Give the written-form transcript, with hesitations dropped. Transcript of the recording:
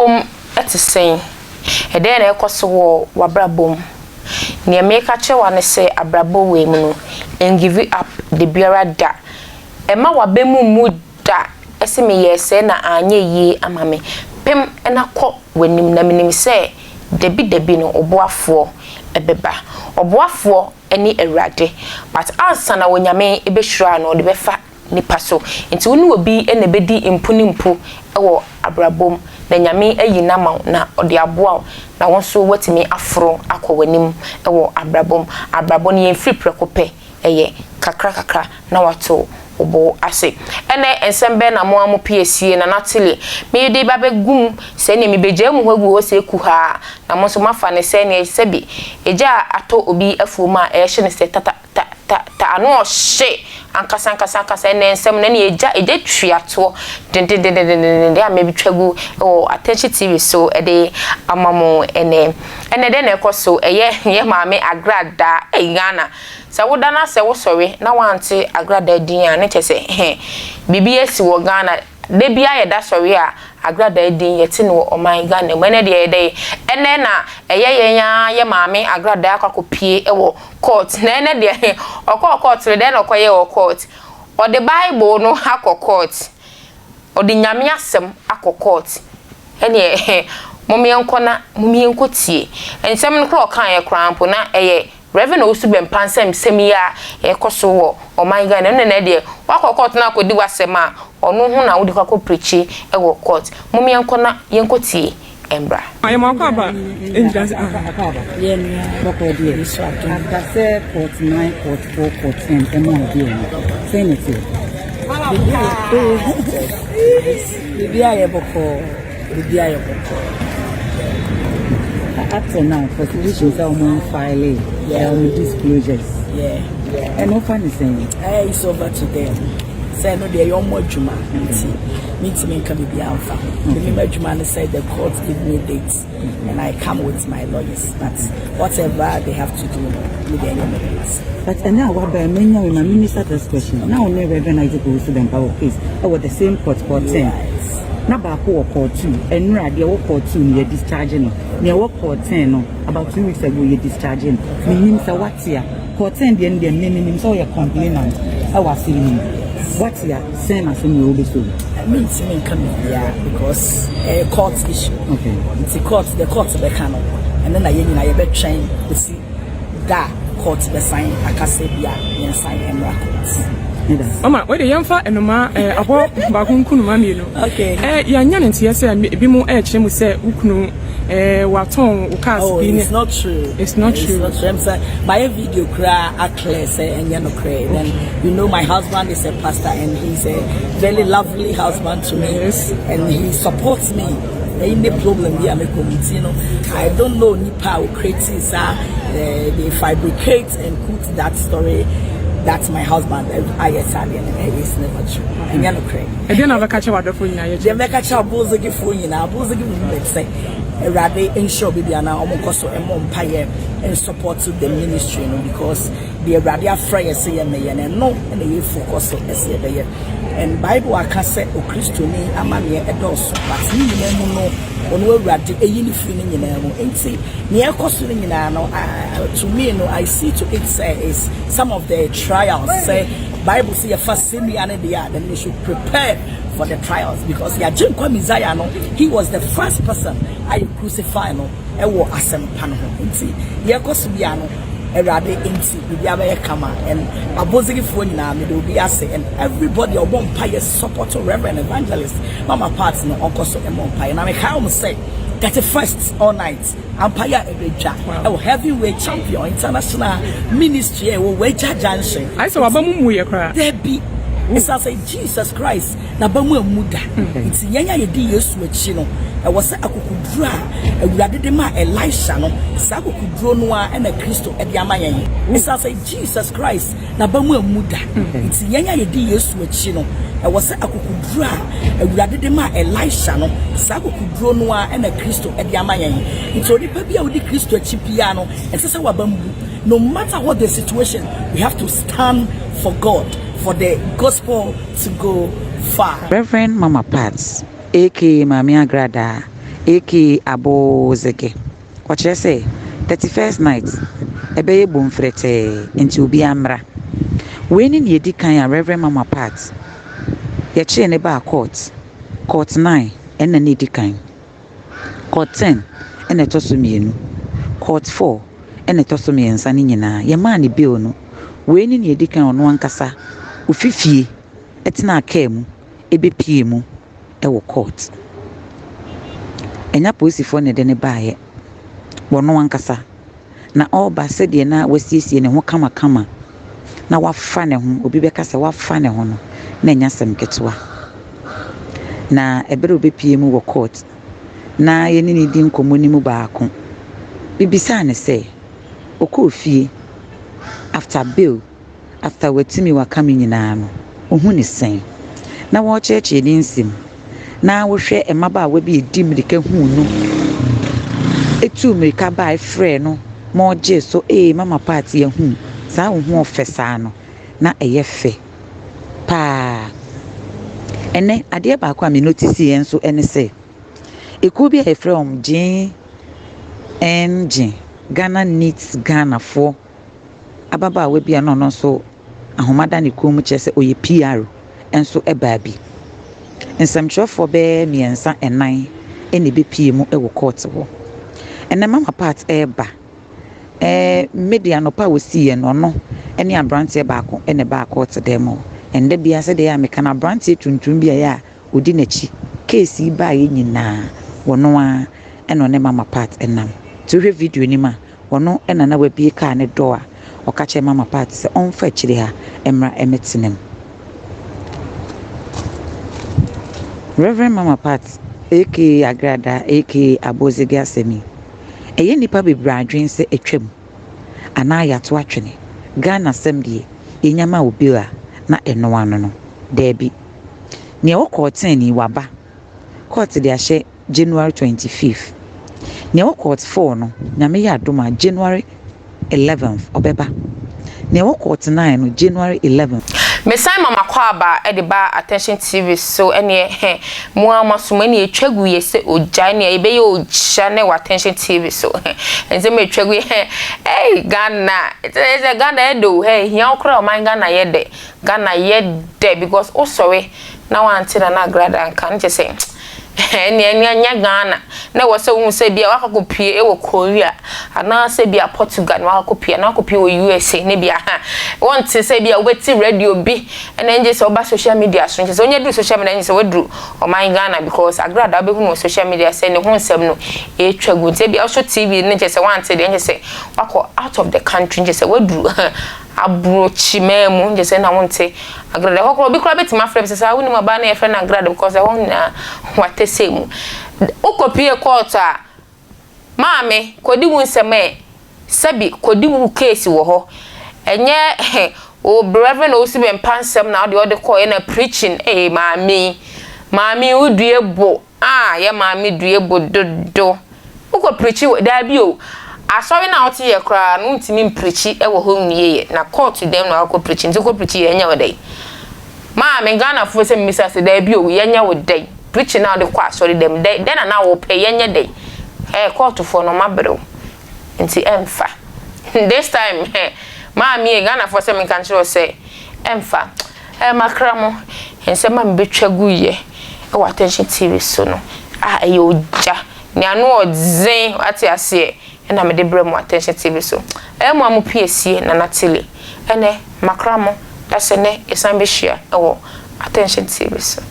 abrabom etesen e de na ekoso wo wabrabom ne make chewa ne se abrabo we mu no and give it up the biara da e ma wabemu mu da ese me yese na anye yi amame pem na kɔ wanim na menim se debi no oboafo ebeba oboafo eni awurade but ansa na wonyame ebehwura no de befa nipa so nti woni obi ene bedi impu ewo abrabom na nyame ayi na ma na ode aboa na wonso watimi afro akɔ wanim ewo abrabom ne yemfiri prekope eye kakra na wato obo ase ene ensembe na mo amo piesie na natile me de ba begum se ne me beje mu hwagu ho se ku ha na mo so mafa ne se ne sebi eja ato obi afuma e hye ne se ta anu o hye ankasa ne ensem na ne eja twiato de a me bitwagu o attention tv so e de amamo ene de na ekoso ye maame Agradaa Ghana sa wodana se wo sori na wante Agradaa din a ne chese bibi esi wo Ghana de bia ye da sori a Agradaa din yeti no oman Ghana mene de de ene na yenya ye maame Agradaa akakopie ewo court na ene de okọ court de na okoye o court o the Bible no akọ court o de nyame asem akọ court ene momyenko tie ensem no kro kan ye krampo na Rev Owusu Bempah semia ekoso wo oman Ghana na de wakọ court na akodi wasem a onu hu na wodi kwakọ preachi ewo court momyenko na yenko tie embra I am akaba injas ye me boko die so aka say 49 44 14 emo die senate bibi aye boko up to now for solutions are more filing disclosures and no funny saying it's over to them say no they more juma meet me can be alpha the juma said the court give me dates and I come with my lawyers but whatever they have to do with the dates but and now what by many my minister this question now never recognize the Owusu Bempah case over the same court 10 na ba ko court 2 enura de wo court 2 ne discharge no ne wo court 10 no about 2 weeks ago you discharge no meaning say what here court 10 de ne meaning so you complainant I was seeing what here same as me obi so means me come here because a court issue okay it's the court be can and then I you be train to see that court be sign akase bia yen sign emra court Mama, where the young fat and ma abo bakunkunu mami no. Okay. Yanya nti yese bi mu chemu se ukunu waton ukas bi ne. It's not true. It's not true. I'm saying my video cry clear say enya no cry. Then you know my husband is a pastor and he's a very lovely husband to me. Yes. And he supports me. Any problem here me community, you know. I don't know nipa will create they fabricate and put that story. That's my husband. I Italian and it's never true. And you're not crazy. And then I've catch what the phone. They make a child bozagi phone in our bozagi. Let's say, rather ensure baby and our omokoso and empire and support to the ministry, you know, because the radio fryer say and no and they focus on the and Bible I can say o Christo ni amanye edos but ni no onwe rade eyini free ni nyina mo enti ne ekoso ni nyina no to me no I see to it say is some of the trials say Bible say your first semi and then they should prepare for the trials because ya Jim Messiah no he was the first person I crucify no ewo asempa no enti ye ekoso bia no erade enti bibia be kama and abozigi fo nyina me do be ase and everybody obon paye support to Reverend Evangelist mama part no onkoso emon paye na me ka am say 31st all night Empire Agradaa a heavyweight champion international ministry e wo wager junction I saw abamu ye kra there be it's as say Jesus Christ na bamu amuda it's yenya ye di Yesu achi no e wo se akokudura awurade de ma Elisha no sa akokuduro no a na Kristo e de amayen it's as say Jesus Christ na bamu amuda it's yenya ye di Yesu achi no e wo se akokudura awurade de ma Elisha no sa akokuduro no a na Kristo e de amayen it's only pa bia wo di Kristo achi pia no e se wabamu no matter what the situation we have to stand for God for the gospel to go far. Reverend Mama Pats, aka Mami Agradaa, aka Abozege. What you say? 31st night. Ebe bomfrete into obi amra. When in ye dikan Reverend Mama Pat. Ye che ne ba court. Court 9 and ne dikan. Court 10 and a tosumienu. Court 4 and a tosumiensa ni nyina. Ye man ni bill no. When in ye dikan on one kasa. Ufifie. Etina akemu. Ebe pie mu. Ewo court. Enya posifo ne de ne baaye. Wono ankasa. Na oba se de na wasiesie ne ho kama. Na wafa ne ho obi beka se wafa ne ho no. Na enya sem ketewa. Na ebere obi pie mu wo court. Na ye ni di nkomo ni mu baako. Bibisa ne se okofie after bill after wetimi wakame nyina no. Ohu ne sen. Na wo cheche ni nsim. Na wo hwe emaba wa bi edi mrika hu no. Etu mrika ba frɛ no mo je so mama party ya hu. Sa wo hu ofesa no. Na eye fe. Pa. Ene ade ba kwa me notice yen so ene se. Eku bi e from GNG Ghana needs Ghana for ababa we bia no so ahomada ne kom kyese oye PR enso eba bi nsamtwofo be miensa enan ene be pie mu e wo court ho ene mama part eba media no pa wosie no no ene abrante baako ene ba court demo ende bia se de ya meka abrante tuntum bia ya odi nachi case ba ye nyina wono a eno ne mama part enam to hwe video ni ma wono ena na wabie ka ne do a okache mama part se onfa chire ha emra emetinem. Reverend Mama Pat aka Agradaa aka Abozege asemi eye nipa bebra adwen se etwam ana yato atwene Ghana semdie enyama obira na eno ano no debi ne wo court ni waba court de ahye January 25th ne wo court 4 no nyame ya adoma January 11th obeba ne wo court 9 no January 11th. Mesai mama kwaba ediba attention TV so ene mu amasuma ne etwagu yese oja ne ebe ye oja ne attention TV so enze me etwagu Ghana it's Ghana edo hia okra man Ghana yede because oh sorry now until na Agradaa kan je say anya Ghana na wo se wu se bia wakakopie e wo Korea ana se bia Portugal na wakakopie na wakakopie wo USA ne bia want se bia weti radio bi na nje se oba social media so nje se onye du social media nje se wedru o man Ghana because Agradaa be hu no social media se ne hu nsem no e twagu nje bia so TV nje se want de nje se wako out of the country nje se wedru abrochi memu nje se na wonte Agradaa hokro bi kra betima frem se sa woni maba na ye frem na Agradaa because won na wate semu ukopie court a maame kodi wu nseme sabi kodi wu case wo ho enye o Rev Owusu Bempah nsem na de call na preaching maame udue bo ye maame due bo dodo uko preach da bi o asori na ote ye kra no ntimi preach e wo ho nwie na court dem na uko preach nti uko preach ye nya wodai maame Ghana fo se mmisa se da bi o ye nya wodai preaching now the kwa sorry them then na wo pay yenye day court for no mabro nti emfa this time maami Ghana for some country say emfa makramo ense ma mbetwagu ye e wa attention TV so no aye oja ni anu odzen ati ase na me de bremo attention TV so mo amu piesie na natile ene makramo da se ne esan be hia e wo attention TV so